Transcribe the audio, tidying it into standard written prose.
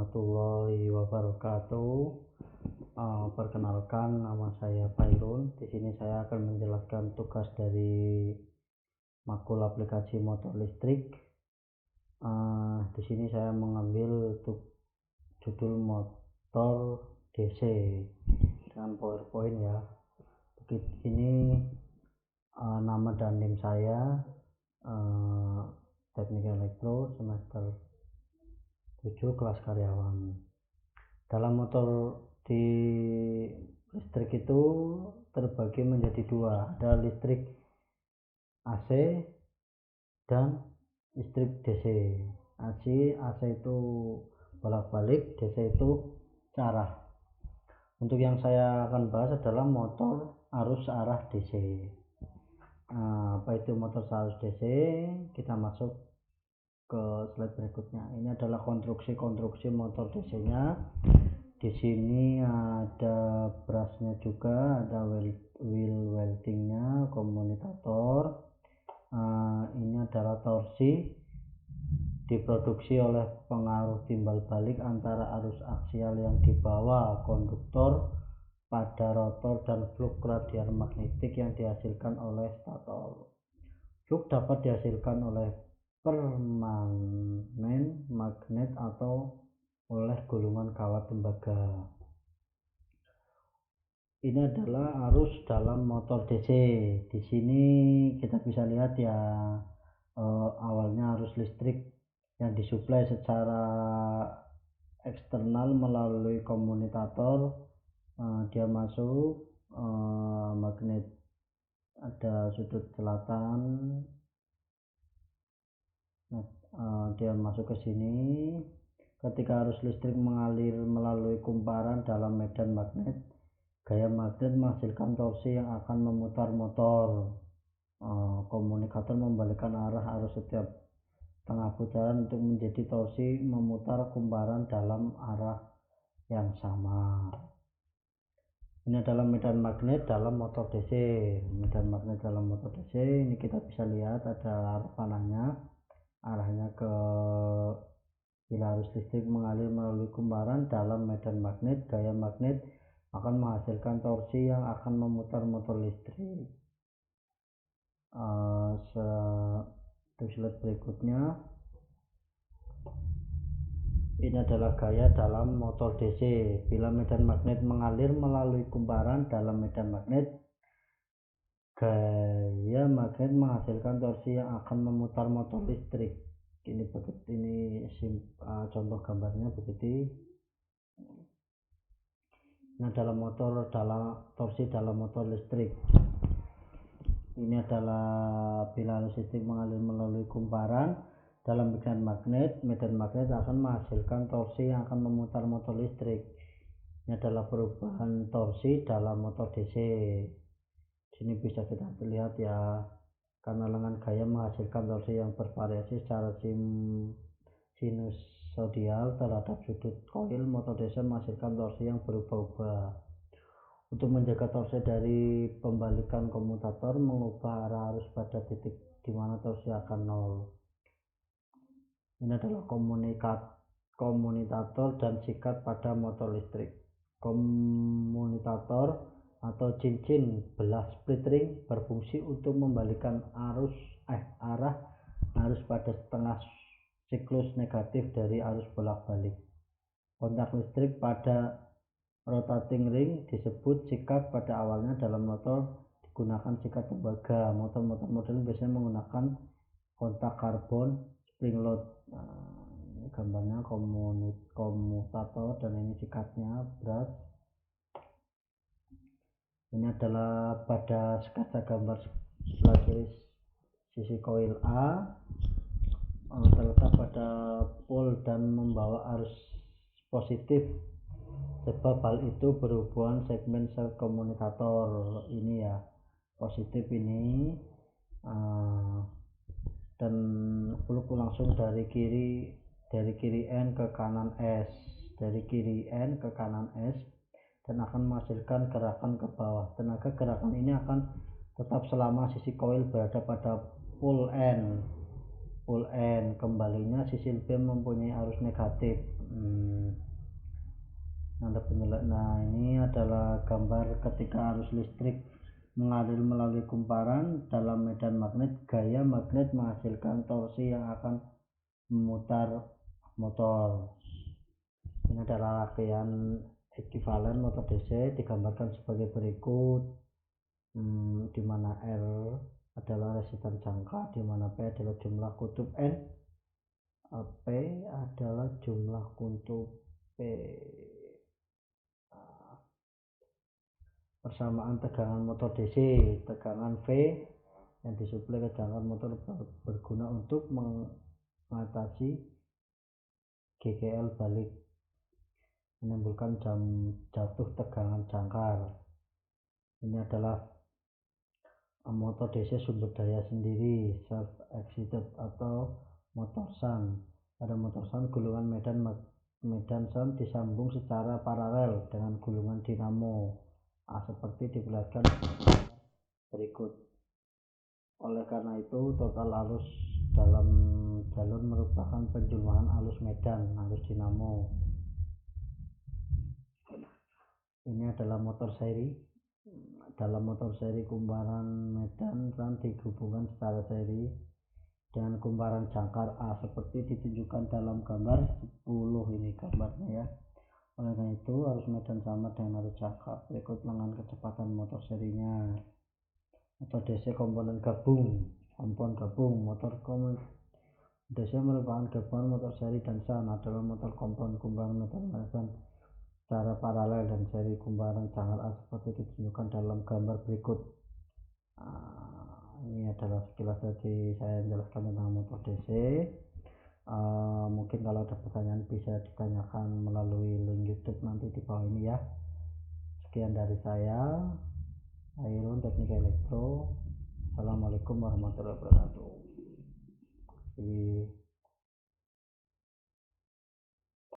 warahmatullahi wabarakatuh. Perkenalkan, nama saya Pairul. Di sini saya akan menjelaskan tugas dari makul aplikasi motor listrik. Di sini saya mengambil judul motor DC dengan PowerPoint ya. Ini nama dan NIM saya, Teknik Elektro semester 7 kelas karyawan. Dalam motor di listrik itu terbagi menjadi dua, ada listrik AC dan listrik DC. AC itu bolak-balik, DC itu searah. Untuk yang saya akan bahas adalah motor arus arah DC. Apa itu motor arus DC? Kita masuk ke slide berikutnya. Ini adalah konstruksi motor DC-nya. Di sini ada brusnya juga, ada wheel weldingnya, komutator. Ini adalah torsi, diproduksi oleh pengaruh timbal balik antara arus aksial yang dibawa konduktor pada rotor dan flux radial magnetik yang dihasilkan oleh stator. Flux dapat dihasilkan oleh permanen magnet atau oleh gulungan kawat tembaga. Ini adalah arus dalam motor DC. Di sini kita bisa lihat ya, awalnya arus listrik yang disuplai secara eksternal melalui komutator, dia masuk magnet, ada sudut selatan, dia masuk ke sini. Ketika arus listrik mengalir melalui kumparan dalam medan magnet, gaya magnet menghasilkan torsi yang akan memutar motor. Komunikator membalikkan arah arus setiap tengah putaran untuk menjadi torsi memutar kumparan dalam arah yang sama. Ini adalah medan magnet dalam motor DC. Medan magnet dalam motor DC ini kita bisa lihat ada arah panahnya, arahnya ke bila arus listrik mengalir melalui kumparan dalam medan magnet, gaya magnet akan menghasilkan torsi yang akan memutar motor listrik. Slide berikutnya, ini adalah gaya dalam motor DC. Bila medan magnet mengalir melalui kumparan dalam medan magnet, gaya magnet menghasilkan torsi yang akan memutar motor listrik. Ini contoh gambarnya begitu. Ini adalah torsi dalam motor listrik. Ini adalah bila arus listrik mengalir melalui kumparan dalam medan magnet akan menghasilkan torsi yang akan memutar motor listrik. Ini adalah perubahan torsi dalam motor DC. Sini bisa kita lihat ya, karena lengan gaya menghasilkan torsi yang bervariasi secara sinusoidal terhadap sudut koil, motor DC menghasilkan torsi yang berubah-ubah. Untuk menjaga torsi dari pembalikan komutator, mengubah arah arus pada titik di mana torsi akan nol. Ini adalah komutator dan sikat pada motor listrik. Komutator atau cincin belah split ring berfungsi untuk membalikan arah arus pada setengah siklus negatif dari arus bolak-balik. Kontak listrik pada rotating ring disebut sikat. Pada awalnya dalam motor digunakan sikat tembaga. Motor-motor modern biasanya menggunakan kontak karbon spring load. Ini gambarnya komutator dan ini sikatnya brush. Ini adalah pada sketsa gambar sebelah kiri sisi koil A terletak pada pole dan membawa arus positif, sebab hal itu berhubungan segmen sel komutator ini ya, positif ini, dan flux langsung dari kiri N ke kanan S, dan akan menghasilkan gerakan ke bawah. Tenaga gerakan ini akan tetap selama sisi koil berada pada pole N. Kembalinya sisi B mempunyai arus negatif. Nah, ini adalah gambar ketika arus listrik mengalir melalui kumparan dalam medan magnet. Gaya magnet menghasilkan torsi yang akan memutar motor. Ini adalah rangkaian ekuivalen motor DC digambarkan sebagai berikut, di mana R adalah resistan jangka, di mana P adalah jumlah kutub N, P adalah jumlah kutub P. Persamaan tegangan motor DC, tegangan V yang disuplai ke jangkar motor berguna untuk mengatasi GGL balik, menimbulkan jatuh tegangan jangkar. Ini adalah motor DC sumber daya sendiri, self excited atau motor shunt. Pada motor shunt, gulungan medan shunt disambung secara paralel dengan gulungan dinamo seperti diperlihatkan berikut. Oleh karena itu, total arus dalam jalur merupakan penjumlahan arus medan arus dinamo. Ini adalah motor seri. Dalam motor seri, kumparan medan shunt dihubungkan secara seri dengan kumparan jangkar A seperti ditunjukkan dalam gambar 10. Ini gambarnya ya. Oleh karena itu, arus medan sama dengan arus jangkar. Berikut lengan kecepatan motor serinya. Motor DC komponen gabung. Motor DC merupakan gabungan motor seri dan shunt. Adalah motor komponen kumparan medan secara paralel dan seri kumparan jangkar A seperti ditunjukkan dalam gambar berikut. Ini adalah sekilas tadi saya menjelaskan tentang motor DC. Mungkin kalau ada pertanyaan bisa ditanyakan melalui link YouTube nanti di bawah ini ya. Sekian dari saya, Hairun Teknik Elektro. Assalamualaikum warahmatullahi wabarakatuh.